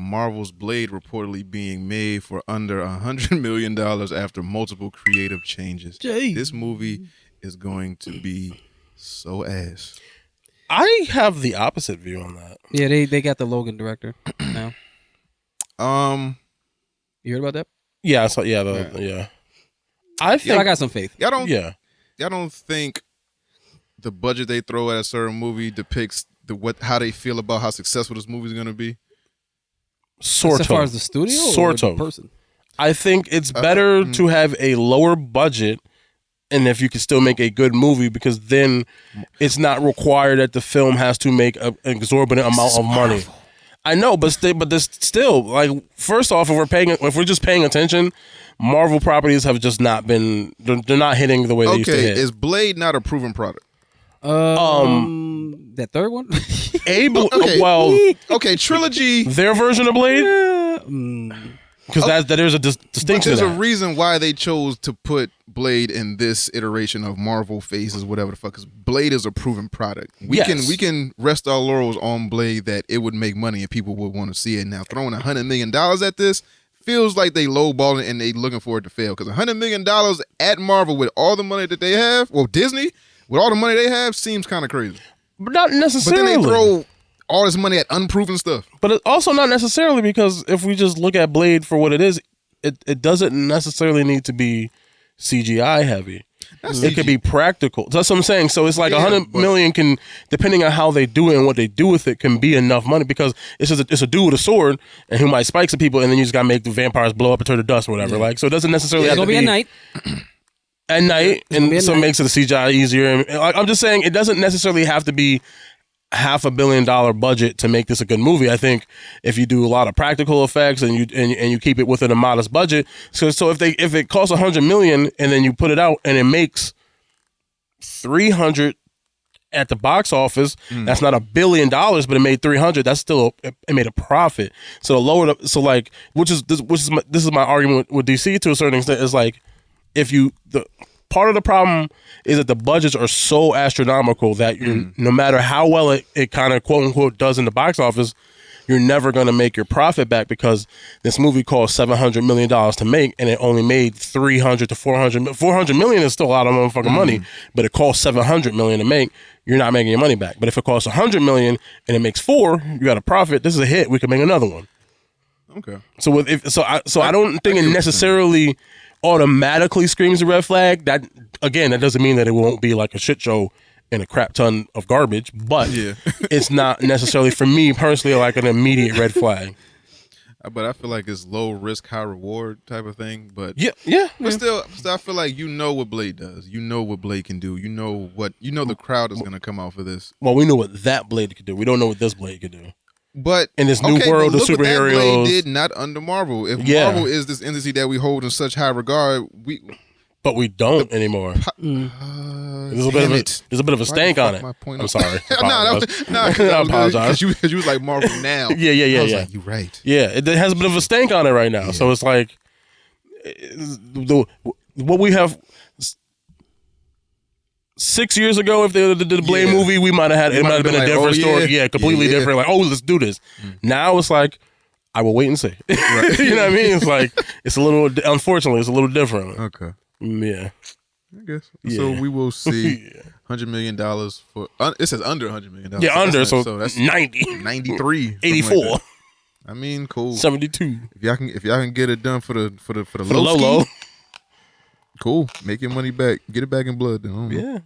Marvel's Blade reportedly being made for under $100 million after multiple creative changes. This movie is going to be so ass. I have the opposite view on that. Yeah, they got the Logan director now. You heard about that? Yeah, so yeah. I think I got some faith. Y'all don't think the budget they throw at a certain movie depicts how they feel about how successful this movie is going to be? As far as the studio or the person? I think it's better to have a lower budget, and if you can still make a good movie, because then it's not required that the film has to make an exorbitant amount of money. I know, but there's still, like, first off, if we're just paying attention, Marvel properties have just not been. They're not hitting the way they used to hit. Is Blade not a proven product? That third one. Okay, trilogy. Their version of Blade. Because there's a distinction. But there's a reason why they chose to put Blade in this iteration of Marvel phases, whatever the fuck. Because Blade is a proven product. We can rest our laurels on Blade that it would make money and people would want to see it. Now throwing $100 million at this feels like they lowballing and they looking for it to fail. Because $100 million at Marvel with all the money that they have, well, Disney with all the money they have, seems kind of crazy. But not necessarily. But then they throw all this money at unproven stuff. But it's also not necessarily, because if we just look at Blade for what it is, it doesn't necessarily need to be CGI heavy. It could be practical. That's what I'm saying. So it's like $100 million can, depending on how they do it and what they do with it, can be enough money, because it's a dude with a sword and who might spike some people, and then you just gotta make the vampires blow up and turn to dust or whatever. Yeah. Like, so it doesn't necessarily have to be at night. At night, and so it makes it a CGI easier. And I'm just saying, it doesn't necessarily have to be $500 million budget to make this a good movie. I think if you do a lot of practical effects and you keep it within a modest budget, so if it costs $100 million and then you put it out and it makes $300 at the box office, that's not $1 billion, but it made $300. That's still it made a profit. So which is my argument with DC to a certain extent, is like, part of the problem is that the budgets are so astronomical that no matter how well it kind of quote unquote does in the box office, you're never going to make your profit back, because this movie cost $700 million to make and it only made $300 to $400. $400 million is still a lot of motherfucking money, but it costs $700 million to make. You're not making your money back. But if it costs $100 million and it makes $4, you got a profit. This is a hit. We can make another one. Okay. So I don't think it necessarily automatically screams a red flag. That doesn't mean that it won't be like a shit show and a crap ton of garbage, but it's not necessarily, for me personally, like an immediate red flag. But I feel like it's low risk, high reward type of thing. But still, I feel like what Blade does. You know what Blade can do. You know the crowd is going to come out for this. Well, we know what that Blade could do. We don't know what this Blade could do. But in this new world of superheroes, what that Blade did not under Marvel. If Marvel is this entity that we hold in such high regard, but we don't anymore. There's a bit of a stank on it. I'm sorry. I apologize. Because you was like Marvel now. Yeah. I was like, you're right. Yeah, it has a bit of a stank on it right now. Yeah. So it's like what we have 6 years ago. If they did the Blade movie, we might have had might have been a different story. Yeah, completely different. Like, let's do this. Now it's like, I will wait and see. Right. You know what I mean? It's like, unfortunately, it's a little different. Okay. Yeah. I guess. Yeah. So we will see $100 million for, it says under $100 million. Yeah, so that's 90. 93. 84. Like, I mean, cool. 72. If y'all can get it done for the low, cool. Make your money back. Get it back in blood then. Yeah.